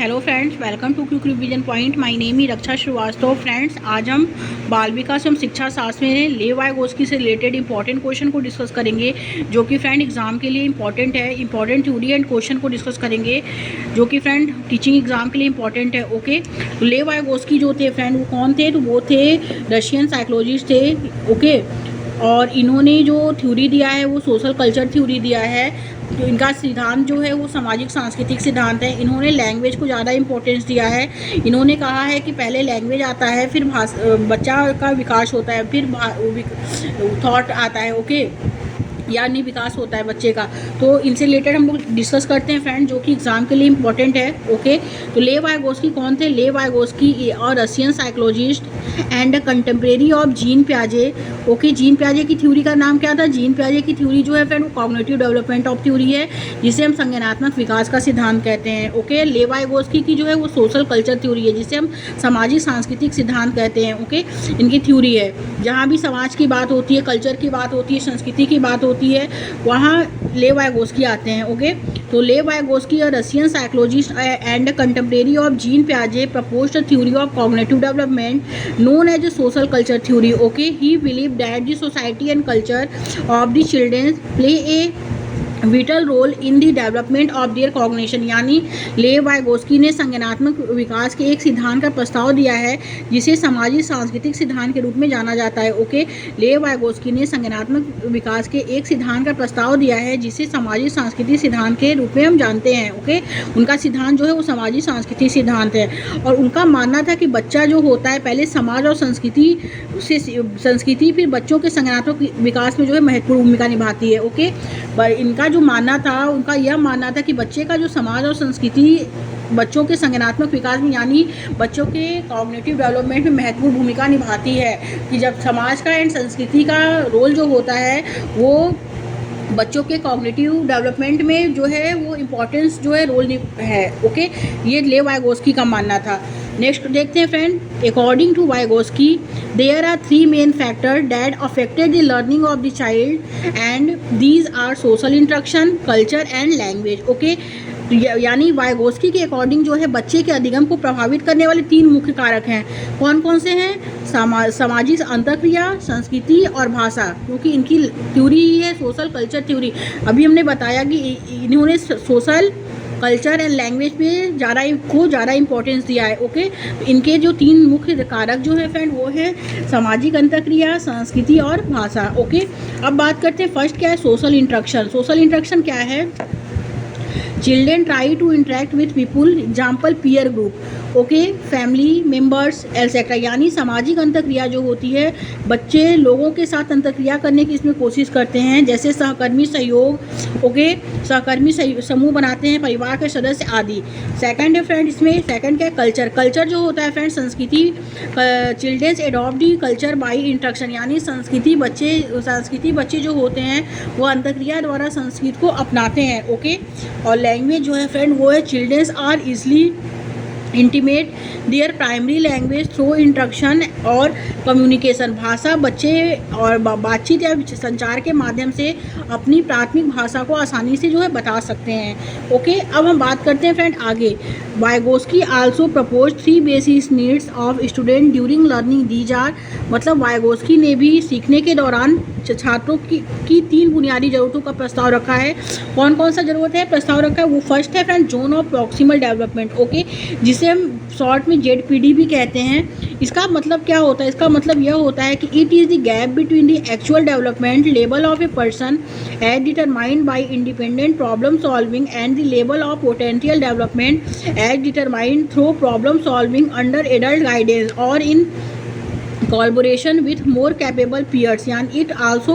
Hello friends, welcome to quick revision point. My name ही Raksha Shrivastava. Friends, आज हम बाल विकास एवं शिक्षा शास्त्र में लेव-वाइगोत्स्की से रिलेटेड इंपॉर्टेंट क्वेश्चन को डिस्कस करेंगे, जो कि फ्रेंड एग्जाम के लिए इंपॉर्टेंट है। इंपॉर्टेंट थ्योरी एंड क्वेश्चन को डिस्कस करेंगे, जो कि फ्रेंड टीचिंग एग्जाम के लिए इंपॉर्टेंट है। ओके, तो लेव-वाइगोत्स्की जो थे फ्रेंड, वो कौन थे? तो वो थे रशियन साइकोलॉजिस्ट थे। ओके, और इन्होंने जो थ्योरी दिया है वो सोशल कल्चर थ्योरी दिया है। तो इनका सिद्धांत जो है वो सामाजिक सांस्कृतिक सिद्धांत है। इन्होंने लैंग्वेज को ज़्यादा इंपॉर्टेंस दिया है। इन्होंने कहा है कि पहले लैंग्वेज आता है, फिर बच्चा का विकास होता है, फिर थॉट आता है। ओके, यानी विकास होता है बच्चे का। तो इनसे रिलेटेड हम लोग डिस्कस करते हैं फ्रेंड, जो कि एग्जाम के लिए इंपॉर्टेंट है। ओके, तो लेव-वाइगोत्स्की कौन थे? लेव-वाइगोत्स्की और Russian psychologist and contemporary of Jean पियाजे। Okay, gene पियाजे की थ्योरी का नाम क्या था? जीन पियाजे की थ्योरी जो है फ्रेंड वो कॉग्निटिव डेवलपमेंट ऑफ थ्योरी है, जिसे हम संज्ञानात्मक विकास का सिद्धांत कहते हैं। ओके, लेव-वाइगोत्स्की की जो है वो सोशल कल्चर थ्योरी है, जिसे हम सामाजिक सांस्कृतिक सिद्धांत कहते हैं। ओके, इनकी थ्योरी है जहाँ भी समाज की बात होती है, कल्चर की बात होती है, संस्कृति की बात होती है, वहाँ लेव-वाइगोत्स्की आते हैं। ओके, तो लेव-वाइगोत्स्की और Russian psychologist and contemporary of Jean पियाजे proposed a theory of cognitive development known as a social culture theory. Okay, he believed that the society and culture of the children play a vital role in the development of their cognition. यानी Lev Vygotsky ने संज्ञानात्मक विकास के एक सिद्धांत का प्रस्ताव दिया है, जिसे सामाजिक सांस्कृतिक सिद्धांत के रूप में जाना जाता है। ओके, लेव-वाइगोत्स्की ने संज्ञानात्मक विकास के एक सिद्धांत का प्रस्ताव दिया है, जिसे सामाजिक सांस्कृतिक सिद्धांत के रूप में हम जानते हैं। ओके, उनका सिद्धांत जो है वो सामाजिक सांस्कृतिक सिद्धांत है, और उनका मानना था कि बच्चा जो होता है पहले समाज और संस्कृति फिर बच्चों के संज्ञानात्मक विकास में जो है महत्वपूर्ण भूमिका निभाती है। ओके, इनका जो मानना था, उनका यह मानना था कि बच्चे का जो समाज और संस्कृति बच्चों के संज्ञानात्मक विकास में यानी बच्चों के कॉग्निटिव डेवलपमेंट में महत्वपूर्ण भूमिका निभाती है। कि जब समाज का एंड संस्कृति का रोल जो होता है वो बच्चों के कॉग्निटिव डेवलपमेंट में जो है वो इम्पोर्टेंस जो है रोल है। ओके, ये लेव-वाइगोत्स्की का मानना था। नेक्स्ट देखते हैं friend, according to Vygotsky there are 3 main factor that affected the learning of the child and these are social interaction, culture and language. Okay, यानी वाइगोत्स्की के अकॉर्डिंग जो है बच्चे के अधिगम को प्रभावित करने वाले 3 मुख्य कारक हैं। कौन कौन से हैं? सामाजिक अंतःक्रिया, संस्कृति और भाषा, क्योंकि इनकी थ्योरी ही है सोशल कल्चर थ्योरी। अभी हमने बताया कि इन्होंने सोशल कल्चर एंड लैंग्वेज पे ज़्यादा इंपॉर्टेंस दिया है। ओके, इनके जो 3 मुख्य कारक जो है फ्रेंड वो है सामाजिक अंतःक्रिया, संस्कृति और भाषा। ओके, अब बात करते हैं फर्स्ट क्या है? Social interaction. सोशल इंटरेक्शन क्या है? Children try to interact with people, example peer group. Okay, family members etcetera. यानी सामाजिक अंतःक्रिया जो होती है, बच्चे लोगों के साथ अंतःक्रिया करने की इसमें कोशिश करते हैं, जैसे सहकर्मी सहयोग। ओके, सहकर्मी समूह बनाते हैं, परिवार के सदस्य आदि। सेकंड है फ्रेंड, इसमें सेकंड क्या है? कल्चर। कल्चर जो होता है फ्रेंड संस्कृति। Childrens adopt the culture by interaction, यानी संस्कृति बच्चे जो होते हैं वो अंतःक्रिया द्वारा संस्कृति को अपनाते हैं। ओके, और लैंग्वेज जो है फ्रेंड वो है childrens are easily intimate their primary language through interaction और कम्युनिकेशन। भाषा बच्चे और बातचीत या संचार के माध्यम से अपनी प्राथमिक भाषा को आसानी से जो है बता सकते हैं। ओके, अब हम बात करते हैं फ्रेंड आगे। Vygotsky also propose 3 basic needs of student during learning. These are, मतलब वाइगोत्स्की ने भी सीखने के दौरान छात्रों की 3 बुनियादी ज़रूरतों का प्रस्ताव रखा है। कौन कौन सा ज़रूरत है प्रस्ताव रखा है? वो फर्स्ट है friend zone of proximal development. Okay, जिसे हम शॉर्ट में ZPD भी कहते हैं। इसका मतलब क्या होता है? इसका मतलब यह होता है कि it is the gap between the actual development level of a person as determined by independent problem solving and the level of potential development as determined through problem solving under adult guidance और in collaboration with more capable peers. यानी it also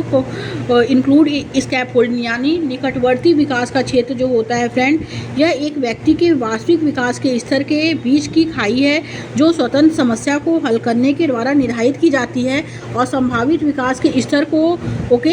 include scaffolding, यानी निकटवर्ती विकास का क्षेत्र जो होता है friend, यह एक व्यक्ति के वास्तविक विकास के स्तर के बीच की खाई है, जो स्वतंत्र समस्या को हल करने के द्वारा निर्धारित की जाती है, और संभावित विकास के स्तर को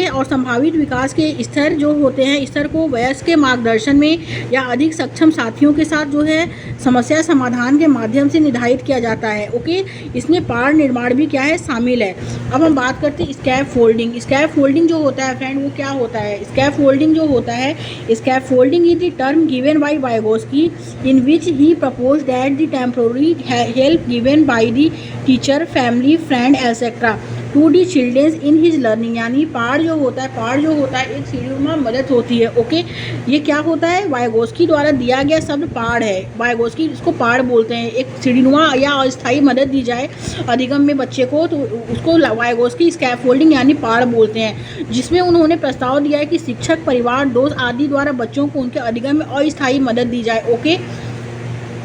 और संभावित विकास के स्तर जो होते हैं स्तर को वयस्क के मार्गदर्शन में या अधिक सक्षम साथियों के साथ जो है समस्या समाधान के माध्यम से निर्धारित किया जाता है। ओके, इसमें पार निर्माण भी क्या है? है, शामिल है। अब हम बात करते हैं स्कैप फोल्डिंग। स्कैप फोल्डिंग जो होता है फ्रेंड, वो क्या होता है? स्कैप फोल्डिंग जो होता है, scaffolding is the term given by Vygotsky in which he propose that the temporary help given by the teacher, family, friend etcetera to the childrens in his learning. यानी part जो होता है एक सीढ़ीनुमा मदद होती है। ओके, ये क्या होता है? वाइगोस्की द्वारा दिया गया शब्द पाड़ है। वाइगोस्की इसको पाड़ बोलते हैं। एक सीढ़ीनुमा या अस्थायी मदद दी जाए अधिगम में बच्चे को, तो उसको वाइगोस्की स्कैफोल्डिंग यानी पाड़ बोलते हैं, जिसमें उन्होंने प्रस्ताव दिया है कि शिक्षक, परिवार, दोस्त आदि द्वारा बच्चों को उनके अधिगम में अस्थायी मदद दी जाए। ओके,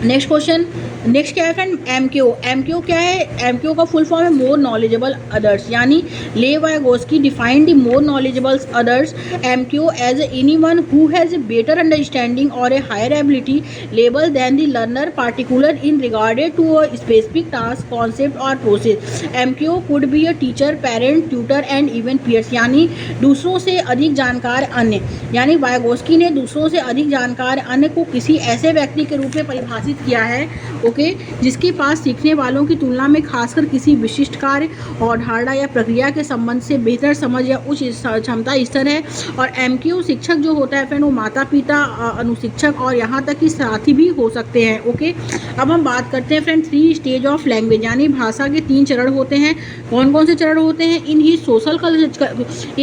नेक्स्ट क्वेश्चन, नेक्स्ट क्या है फ्रेंड? एमक्यू। एमक्यू क्या है? एमक्यू का फुल फॉर्म है मोर नॉलेजेबल अदर्स। यानी Lev Vygotsky defined the more knowledgeable others MKO as anyone who has a better understanding और a higher ability level than the learner particular in regarded to a specific task, concept और process. MKO could be a teacher, parent, tutor and even peers. यानी दूसरों से अधिक जानकार अन्य। यानी Vygotsky ने दूसरों से अधिक जानकार अन्य को किसी ऐसे व्यक्ति के रूप में परिभाषित किया है, ओके, जिसके पास सीखने वालों की तुलना में खासकर किसी विशिष्ट कार्य और धारणा या प्रक्रिया के संबंध से बेहतर समझ या उच्च क्षमता स्तर है। और एमक्यू शिक्षक जो होता है फ्रेंड, वो माता पिता, अनुशिक्षक और यहाँ तक कि साथी भी हो सकते हैं। ओके, अब हम बात करते हैं फ्रेंड 3 स्टेज ऑफ लैंग्वेज। यानी भाषा के 3 चरण होते हैं। कौन कौन से चरण होते हैं? In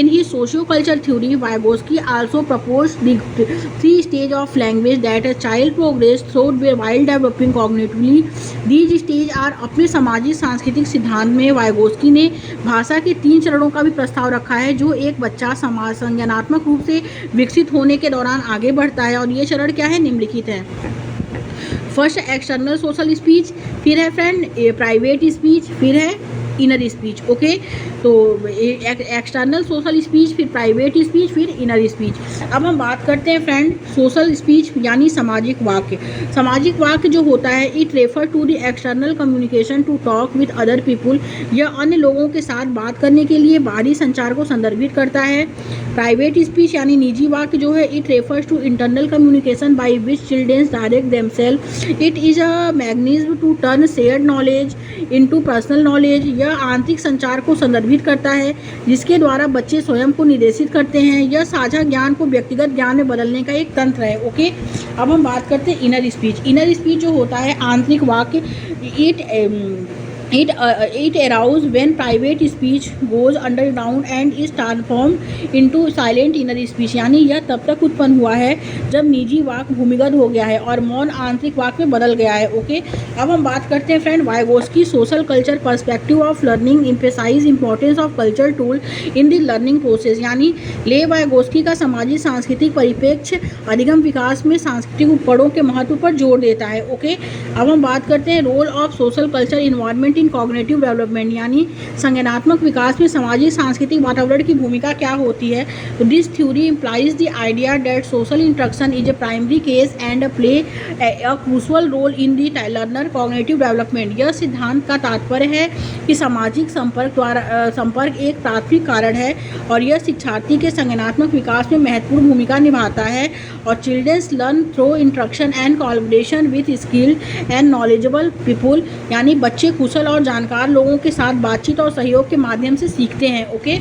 he socio culture theory Vygotsky also propose the 3 stage of language that a child progress through while developing cognitively. These stage are अपने सामाजिक सांस्कृतिक सिद्धांत में वाइगोस्की ने भाषा के 3 चरणों का भी प्रस्ताव रखा है, जो एक बच्चा समाज संज्ञानात्मक रूप से विकसित होने के दौरान आगे बढ़ता है। और ये चरण क्या है? निम्नलिखित है। फर्स्ट एक्सटर्नल सोशल स्पीच, फिर है फ्रेंड प्राइवेट स्पीच, फिर है इनर स्पीच। ओके, तो एक्सटर्नल सोशल स्पीच, फिर प्राइवेट स्पीच, फिर इनर स्पीच। अब हम बात करते हैं फ्रेंड सोशल स्पीच यानी सामाजिक वाक्य। सामाजिक वाक्य जो होता है, it refer to the external communication to talk with other people. यह अन्य लोगों के साथ बात करने के लिए बाहरी संचार को संदर्भित करता है। प्राइवेट स्पीच यानी निजी वाक्य जो है, it refers to internal communication by which children direct themselves. It is a mechanism to turn shared knowledge into personal knowledge. यह आंतरिक संचार को संदर्भित करता है, जिसके द्वारा बच्चे स्वयं को निर्देशित करते हैं। यह साझा ज्ञान को व्यक्तिगत ज्ञान में बदलने का एक तंत्र है। ओके, अब हम बात करते हैं इनर स्पीच। इनर स्पीच जो होता है आंतरिक वाक्य, it arouse when private speech goes underground and is transformed into silent inner speech। यानी यह तब तक उत्पन्न हुआ है जब निजी वाक्य भूमिगत हो गया है और मौन आंतरिक वाक्य में बदल गया है। ओके, अब हम बात करते हैं friend Vygotsky social culture perspective of learning emphasize importance of culture tool in the learning process. यानी ले वाइगोस्की का सामाजिक सांस्कृतिक परिप्रेक्ष्य अधिगम विकास में सांस्कृतिक उपकरणों के महत्व पर जोर देता है। ओके, अब हम बात करते हैं role of social culture environment in cognitive development. यानी संज्ञानात्मक विकास में सामाजिक सांस्कृतिक वातावरण की भूमिका क्या होती है? तो this theory implies the idea that social interaction is a primary case and play a crucial role in the learner cognitive development. यह सिद्धांत का तात्पर्य है कि सामाजिक संपर्क एक प्राथमिक कारण है और यह शिक्षार्थी के संज्ञानात्मक विकास में महत्वपूर्ण भूमिका निभाता है। और childrens learn through interaction and collaboration with skilled and knowledgeable people. यानी बच्चे कुशल और जानकार लोगों के साथ बातचीत और सहयोग के माध्यम से सीखते हैं। ओके,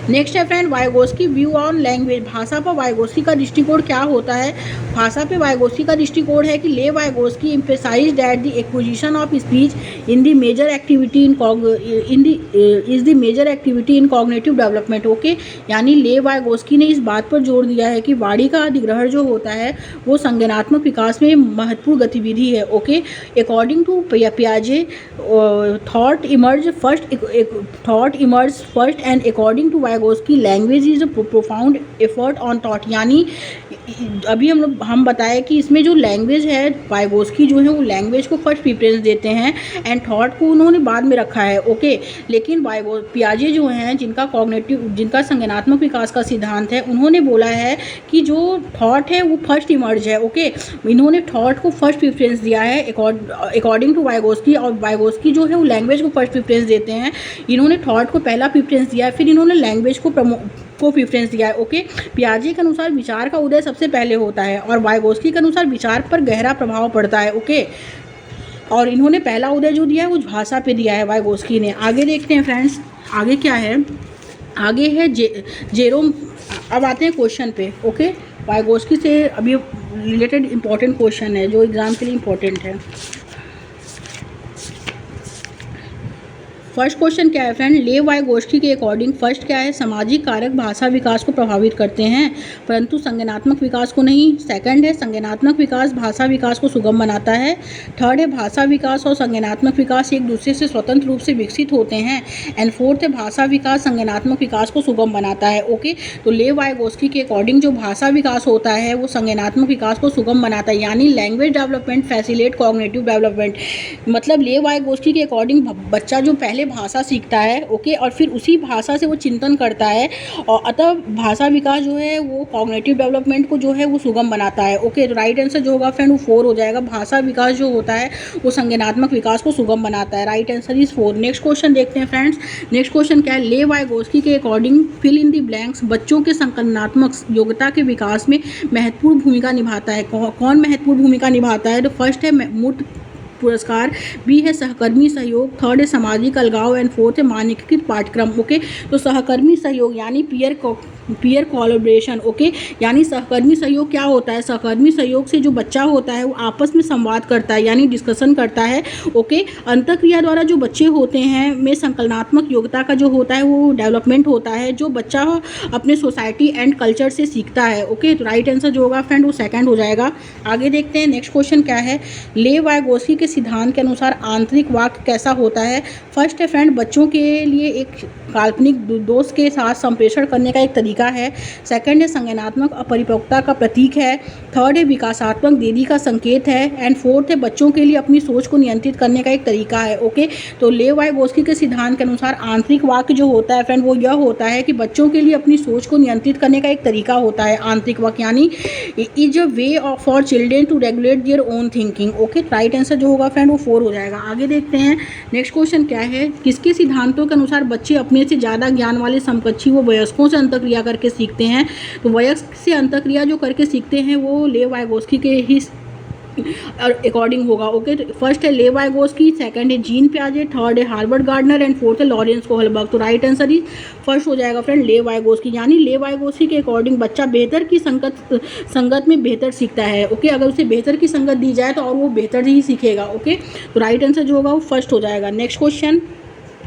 नेक्स्ट है friend Vygotsky view on language. भाषा पर वाइगोस्की का दृष्टिकोण क्या होता है? भाषा पे वाइगोस्की का दृष्टिकोण है कि Lev Vygotsky emphasize that the acquisition of speech in the major activity in major activity in cognitive development. Okay, यानी ले वाइगोस्की ने इस बात पर जोर दिया है कि वाणी का अधिग्रहण जो होता है वो संज्ञानात्मक विकास में महत्वपूर्ण गतिविधि है। ओके, अकॉर्डिंग टू पियाजे thought emerge first and according to Vygotsky language is a profound effort on thought. यानी अभी हम बताए कि इसमें जो लैंग्वेज है, वाइगोस्की जो है वो लैंग्वेज को फर्स्ट प्रेफरेंस देते हैं एंड थॉट को उन्होंने बाद में रखा है। ओके, लेकिन पियाजे जो हैं जिनका संज्ञानात्मक विकास का सिद्धांत है, उन्होंने बोला है कि जो थॉट है वो फर्स्ट इमर्ज है। ओके, इन्होंने थॉट को फर्स्ट प्रेफरेंस दिया है अकॉर्डिंग टू वाइगोस्की, और वाइगोस्की जो है वो लैंग्वेज को फर्स्ट प्रेफरेंस देते हैं। इन्होंने थॉट को पहला प्रेफरेंस दिया है, फिर इन्होंने लैंग्वेज को प्रेफरेंस दिया है। ओके, पियाजे के अनुसार विचार का उदय सबसे पहले होता है और वाइगोस्की के अनुसार विचार पर गहरा प्रभाव पड़ता है। ओके, और इन्होंने पहला उदय जो दिया है वो भाषा पे दिया है वाइगोस्की ने। आगे देखते हैं फ्रेंड्स, आगे क्या है, आगे है जेरोम। अब आते हैं क्वेश्चन पे। ओके, वाइगोस्की से अभी रिलेटेड इंपॉर्टेंट क्वेश्चन है जो एग्ज़ाम के लिए इम्पोर्टेंट है। फर्स्ट क्वेश्चन क्या है फ्रेंड, लेव वाइगोस्की के अकॉर्डिंग फर्स्ट क्या है, सामाजिक कारक भाषा विकास को प्रभावित करते हैं परंतु संज्ञानात्मक विकास को नहीं। सेकंड है, संज्ञानात्मक विकास भाषा विकास को सुगम बनाता है। थर्ड है, भाषा विकास और संज्ञानात्मक विकास एक दूसरे से स्वतंत्र रूप से विकसित होते हैं। एंड फोर्थ है, भाषा विकास संज्ञानात्मक विकास को सुगम बनाता है। ओके, तो लेव वाइगोस्की के अकॉर्डिंग जो भाषा विकास होता है वो संज्ञानात्मक विकास को सुगम बनाता है, यानी language development facilitate cognitive development. मतलब लेव वाइगोस्की के अकॉर्डिंग बच्चा जो पहले भाषा सीखता है, ओके, और फिर उसी भाषा से वो चिंतन करता है, और अतः भाषा विकास जो है वो कॉग्निटिव डेवलपमेंट को जो है वो सुगम बनाता है। ओके, तो राइट आंसर जो होगा फ्रेंड वो 4 हो जाएगा। भाषा विकास जो होता है वो संज्ञानात्मक विकास को सुगम बनाता है। Right answer is 4। Next question देखते हैं फ्रेंड्स। नेक्स्ट क्वेश्चन क्या है, लेव वाइगोस्की के according fill in the blanks बच्चों के संज्ञानात्मक योग्यता के विकास में महत्वपूर्ण भूमिका निभाता है। कौन महत्वपूर्ण भूमिका निभाता है? तो फर्स्ट है मूर्त पुरस्कार, बी है सहकर्मी सहयोग, थर्ड है सामाजिक अलगाव एंड फोर्थ है मानकीकृत पाठ्यक्रम। ओके, तो सहकर्मी सहयोग यानी पीयर कोलैबोरेशन। ओके, यानी सहकर्मी सहयोग क्या होता है? सहकर्मी सहयोग से जो बच्चा होता है वो आपस में संवाद करता है यानी डिस्कशन करता है। ओके, अंतःक्रिया द्वारा जो बच्चे होते हैं में संकलनात्मक योग्यता का जो होता है वो डेवलपमेंट होता है जो बच्चा अपने सोसाइटी एंड कल्चर से सीखता है। ओके, तो राइट आंसर जो होगा फ्रेंड वो सेकंड हो जाएगा। आगे देखते हैं नेक्स्ट क्वेश्चन क्या है, लेव वाइगोस्की के सिद्धांत के अनुसार आंतरिक वाक्य कैसा होता है? फर्स्ट है फ्रेंड, बच्चों के लिए एक काल्पनिक दोस्त के साथ संप्रेषण करने का एक तरीका है। सेकंड है, संज्ञानात्मक अपरिपक्वता का प्रतीक है। थर्ड है, विकासात्मक देरी का संकेत है। एंड फोर्थ है, बच्चों के लिए अपनी सोच को नियंत्रित करने का एक तरीका है। ओके, तो लेव वाइगोस्की के सिद्धांत के अनुसार आंतरिक वाक्य जो होता है फ्रेंड वो यह होता है कि बच्चों के लिए अपनी सोच को नियंत्रित करने का एक तरीका होता है। आंतरिक वाक्य यानी is a way for children to regulate their own thinking. Okay, right answer जो होगा फ्रेंड वो 4 हो जाएगा। आगे देखते हैं नेक्स्ट क्वेश्चन क्या है, किसके सिद्धांतों के अनुसार बच्चे अपने से ज़्यादा ज्ञान वाले समकक्षी वो वयस्कों से अंतःक्रिया करके सीखते हैं? तो वयस्क से अंतःक्रिया जो करके सीखते हैं वो लेव वाइगोस्की के ही अकॉर्डिंग होगा। ओके, तो फर्स्ट है लेव वाइगोस्की, सेकंड है जीन पियाजे, थर्ड है हार्वर्ड गार्डनर एंड फोर्थ है लॉरेंस कोहलबर्ग। तो राइट आंसर ही फर्स्ट हो जाएगा फ्रेंड लेव वाइगोस्की, यानी लेव वाइगोस्की के अकॉर्डिंग बच्चा बेहतर की संगत में बेहतर सीखता है। ओके, अगर उसे बेहतर की संगत दी जाए तो और वो बेहतर ही सीखेगा। ओके, तो राइट आंसर जो होगा वो फर्स्ट हो जाएगा। नेक्स्ट क्वेश्चन,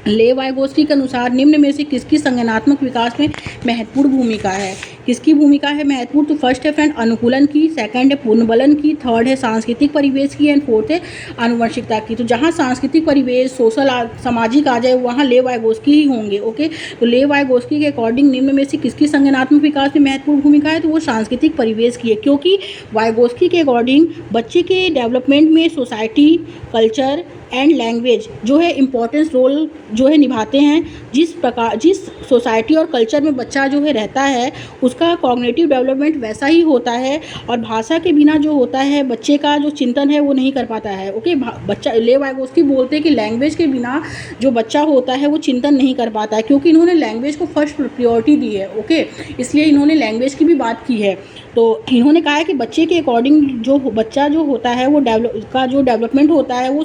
लेव वाइगोस्की के अनुसार निम्न में से किसकी संज्ञानात्मक विकास में महत्वपूर्ण भूमिका है? किसकी भूमिका है महत्वपूर्ण? तो फर्स्ट है फ्रेंड अनुकूलन की, सेकंड है पुनर्बलन की, थर्ड है सांस्कृतिक परिवेश की एंड फोर्थ है आनुवंशिकता की। तो जहाँ सांस्कृतिक परिवेश सोशल सामाजिक आ जाए वहाँ लेव वाइगोस्की ही होंगे। ओके, तो लेव वाइगोस्की के अकॉर्डिंग निम्न में से किसकी संज्ञानात्मक विकास में महत्वपूर्ण भूमिका है? तो वो सांस्कृतिक परिवेश की है, क्योंकि वाइगोस्की के अकॉर्डिंग बच्चे के डेवलपमेंट में सोसाइटी, कल्चर एंड लैंग्वेज जो है इम्पोर्टेंस रोल जो है निभाते हैं। जिस सोसाइटी और कल्चर में बच्चा जो है रहता है उसका कॉग्निटिव डेवलपमेंट वैसा ही होता है, और भाषा के बिना जो होता है बच्चे का जो चिंतन है वो नहीं कर पाता है। ओके, बच्चा लेव वाइगोस्की बोलते हैं कि लैंग्वेज के बिना जो बच्चा होता है वो चिंतन नहीं कर पाता है, क्योंकि इन्होंने लैंग्वेज को फर्स्ट प्रायोरिटी दी है। ओके, इसलिए इन्होंने लैंग्वेज की भी बात की है। तो इन्होंने कहा है कि बच्चे के अकॉर्डिंग जो बच्चा जो होता है वो जो डेवलपमेंट होता है वो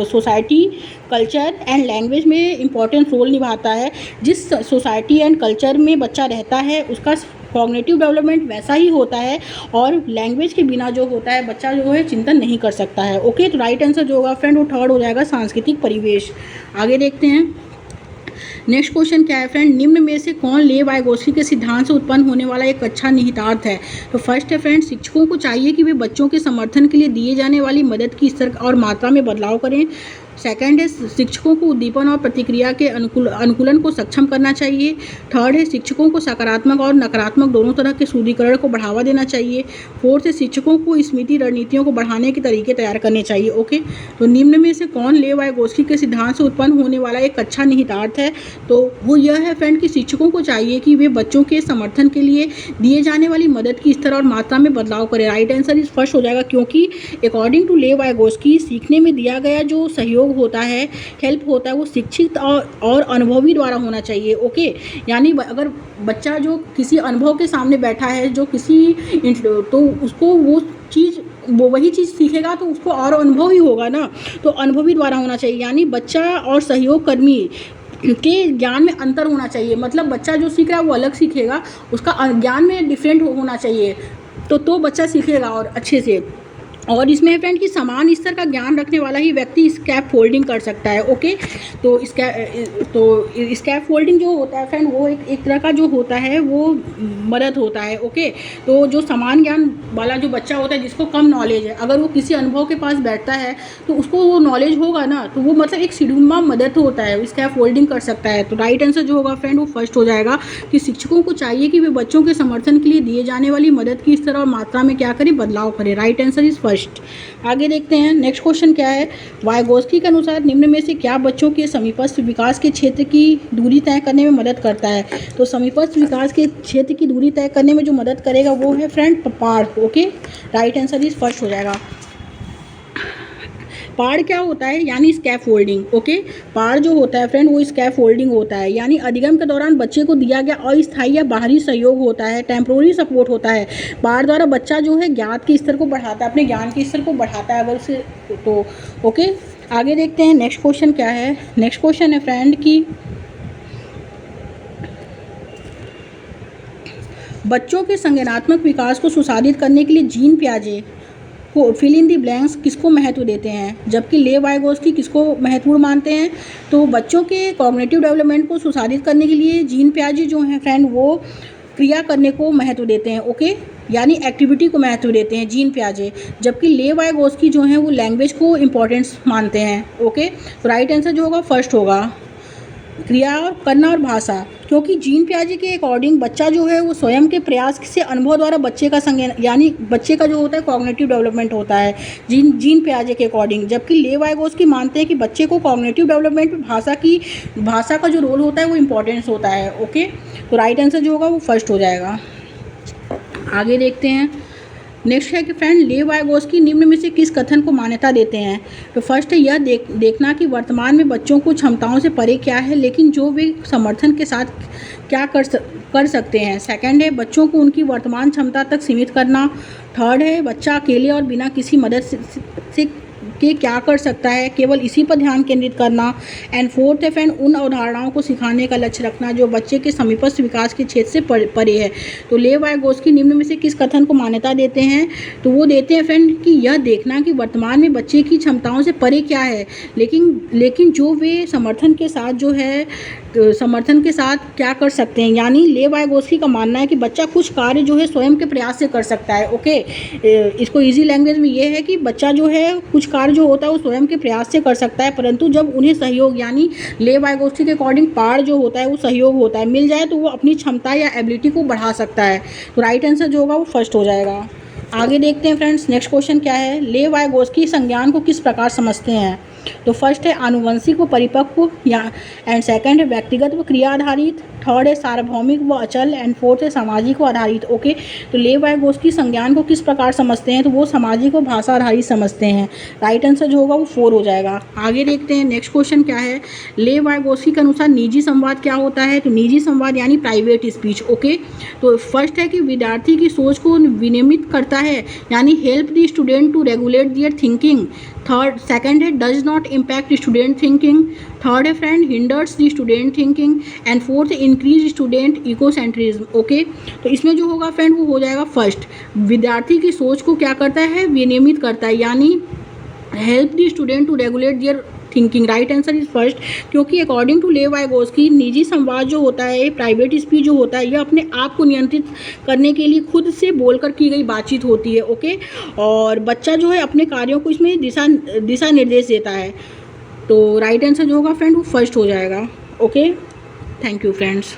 सोसाइटी, कल्चर एंड लैंग्वेज में इम्पोर्टेंट रोल निभाता है। जिस सोसाइटी एंड कल्चर में बच्चा रहता है उसका कॉग्निटिव डेवलपमेंट वैसा ही होता है, और लैंग्वेज के बिना जो होता है बच्चा जो है चिंतन नहीं कर सकता है। ओके, तो राइट आंसर जो होगा फ्रेंड वो थर्ड हो जाएगा, सांस्कृतिक परिवेश। आगे देखते हैं नेक्स्ट क्वेश्चन क्या है फ्रेंड, निम्न में से कौन लेव वाइगोस्की के सिद्धांत से उत्पन्न होने वाला एक अच्छा निहितार्थ है? तो फर्स्ट है फ्रेंड, शिक्षकों को चाहिए कि वे बच्चों के समर्थन के लिए दिए जाने वाली मदद की स्तर और मात्रा में बदलाव करें। सेकंड है, शिक्षकों को उद्दीपन और प्रतिक्रिया के अनुकूलन को सक्षम करना चाहिए। थर्ड है, शिक्षकों को सकारात्मक और नकारात्मक दोनों तरह के सुदृढ़ीकरण को बढ़ावा देना चाहिए। फोर्थ है, शिक्षकों को स्मृति रणनीतियों को बढ़ाने के तरीके तैयार करने चाहिए। ओके, तो निम्न में से कौन लेव वाइगोस्की के सिद्धांत से उत्पन्न होने वाला एक अच्छा निहितार्थ है? तो वो यह है फ्रेंड कि शिक्षकों को चाहिए कि वे बच्चों के समर्थन के लिए दिए जाने वाली मदद की स्तर और मात्रा में बदलाव करें। राइट आंसर इस फर्स्ट हो जाएगा, क्योंकि अकॉर्डिंग टू लेव वाइगोस्की सीखने में दिया गया जो सहयोग होता है, हेल्प होता है, वो शिक्षित और अनुभवी द्वारा होना चाहिए। ओके, यानी अगर बच्चा जो किसी अनुभव के सामने बैठा है जो किसी तो उसको वो चीज़ वो वही चीज़ सीखेगा तो उसको और अनुभव ही होगा ना, तो अनुभवी द्वारा होना चाहिए। यानी बच्चा और सहयोगकर्मी के ज्ञान में अंतर होना चाहिए, मतलब बच्चा जो सीख रहा है वो अलग सीखेगा, उसका ज्ञान में डिफरेंट होना चाहिए, तो बच्चा सीखेगा और अच्छे से। और इसमें है फ्रेंड कि समान स्तर का ज्ञान रखने वाला ही व्यक्ति स्कैप फोल्डिंग कर सकता है। ओके, तो स्कैप फोल्डिंग जो होता है फ्रेंड वो एक तरह का जो होता है वो मदद होता है। ओके, तो जो समान ज्ञान वाला जो बच्चा होता है जिसको कम नॉलेज है, अगर वो किसी अनुभव के पास बैठता है तो उसको वो नॉलेज होगा ना, तो वो मतलब एक सिडुम्मा मदद होता है, स्कैप फोल्डिंग कर सकता है। तो राइट आंसर जो होगा फ्रेंड वो फर्स्ट हो जाएगा कि शिक्षकों को चाहिए कि वे बच्चों के समर्थन के लिए दिए जाने वाली मदद की स्तर और मात्रा में क्या करें, बदलाव करें। Right answer is first. आगे देखते हैं नेक्स्ट क्वेश्चन क्या है। वाइगोस्की के अनुसार निम्न में से क्या बच्चों के समीपस्थ विकास के क्षेत्र की दूरी तय करने में मदद करता है। तो समीपस्थ विकास के क्षेत्र की दूरी तय करने में जो मदद करेगा वो है फ्रेंड पहाड़। Okay, right answer is first हो जाएगा। पहाड़ क्या होता है, यानी स्कैप फोल्डिंग। ओके, पहाड़ जो होता है फ्रेंड वो स्कैप फोल्डिंग होता है, यानी अधिगम के दौरान बच्चे को दिया गया अस्थायी या बाहरी सहयोग होता है, टेम्प्रोरी सपोर्ट होता है। पहाड़ द्वारा बच्चा जो है ज्ञात के स्तर को बढ़ाता है, अपने ज्ञान के स्तर को बढ़ाता है अगर उसे तो। ओके, आगे देखते हैं नेक्स्ट क्वेश्चन क्या है। नेक्स्ट क्वेश्चन है फ्रेंड कि बच्चों के संज्ञानात्मक विकास को सुसाधित करने के लिए जीन पियाजे को फिल इन दी ब्लैंक्स किसको महत्व देते हैं, जबकि ले वाइगोस्की किसको महत्वपूर्ण मानते हैं। तो बच्चों के कॉग्निटिव डेवलपमेंट को सुसाधित करने के लिए जीन पियाजे जो हैं फ्रेंड वो क्रिया करने को महत्व देते हैं। ओके, यानी एक्टिविटी को महत्व देते हैं जीन पियाजे, जबकि ले वाइगोस्की जो हैं वो लैंग्वेज को इम्पोर्टेंस मानते हैं। ओके, तो राइट आंसर जो होगा फर्स्ट होगा, क्रिया और करना और भाषा, क्योंकि जीन पियाजे के अकॉर्डिंग बच्चा जो है वो स्वयं के प्रयास से अनुभव द्वारा बच्चे का संज्ञान, यानी बच्चे का जो होता है कॉग्निटिव डेवलपमेंट होता है जीन पियाजे के अकॉर्डिंग, जबकि ले वाइगोस्की मानते हैं कि बच्चे को कॉग्निटिव डेवलपमेंट में भाषा का जो रोल होता है वो इम्पोर्टेंस होता है। ओके, तो राइट आंसर जो होगा वो फर्स्ट हो जाएगा। आगे देखते हैं नेक्स्ट है कि फ्रेंड ले वाइगोस्की निम्न में से किस कथन को मान्यता देते हैं। तो फर्स्ट है यह देखना कि वर्तमान में बच्चों को क्षमताओं से परे क्या है, लेकिन जो वे समर्थन के साथ क्या कर सकते हैं। सेकंड है बच्चों को उनकी वर्तमान क्षमता तक सीमित करना। थर्ड है बच्चा अकेले और बिना किसी मदद से के क्या कर सकता है, केवल इसी पर ध्यान केंद्रित करना। एंड फोर्थ है फ्रेंड उन अवधारणाओं को सिखाने का लक्ष्य रखना जो बच्चे के समीपस्थ विकास के क्षेत्र से परे है। तो ले वाइगोस्की निम्न में से किस कथन को मान्यता देते हैं, तो वो देते हैं फ्रेंड कि यह देखना कि वर्तमान में बच्चे की क्षमताओं से परे क्या है, लेकिन जो वे समर्थन के साथ क्या कर सकते हैं। यानी ले वाइगोस्की का मानना है कि बच्चा कुछ कार्य जो है स्वयं के प्रयास से कर सकता है। ओके, इसको इजी लैंग्वेज में ये है कि बच्चा जो है कुछ कार्य जो होता है वो स्वयं के प्रयास से कर सकता है, परंतु जब उन्हें सहयोग, यानी ले वाइगोस्की के अकॉर्डिंग पार जो होता है वो सहयोग होता है, मिल जाए तो वो अपनी क्षमता या एबिलिटी को बढ़ा सकता है। तो राइट आंसर जो होगा वो फर्स्ट हो जाएगा। आगे देखते हैं फ्रेंड्स नेक्स्ट क्वेश्चन क्या है। ले वाइगोस्की संज्ञान को किस प्रकार समझते हैं। तो फर्स्ट है आनुवंशिक व परिपक्व या एंड सेकंड है व्यक्तिगत व क्रिया आधारित, थर्ड है सार्वभौमिक व अचल एंड फोर्थ है सामाजिक व आधारित। ओके, तो ले वाइगोस्की संज्ञान को किस प्रकार समझते हैं, तो वो सामाजिक व भाषा आधारित समझते हैं। राइट आंसर जो होगा वो 4 हो जाएगा। आगे देखते हैं नेक्स्ट क्वेश्चन क्या है। ले वाइगोस्की के अनुसार निजी संवाद क्या होता है। तो निजी संवाद यानी प्राइवेट स्पीच। ओके, तो फर्स्ट है कि विद्यार्थी की सोच को विनियमित करता है, यानी help the student to regulate their thinking. Second है does not impact student thinking. Third है friend hinders the student thinking and fourth increase student ecocentrism. Okay, तो इसमें जो होगा फ्रेंड वो हो जाएगा फर्स्ट, विद्यार्थी की सोच को क्या करता है, विनियमित करता है, यानी help the student to regulate their thinking. Right answer is first, क्योंकि अकॉर्डिंग टू ले वाइगोस्की निजी संवाद जो होता है, प्राइवेट स्पीच जो होता है, यह अपने आप को नियंत्रित करने के लिए खुद से बोलकर की गई बातचीत होती है। ओके, और बच्चा जो है अपने कार्यों को इसमें दिशा निर्देश देता है। तो राइट आंसर जो होगा फ्रेंड वो फर्स्ट हो जाएगा। Okay, thank you friends.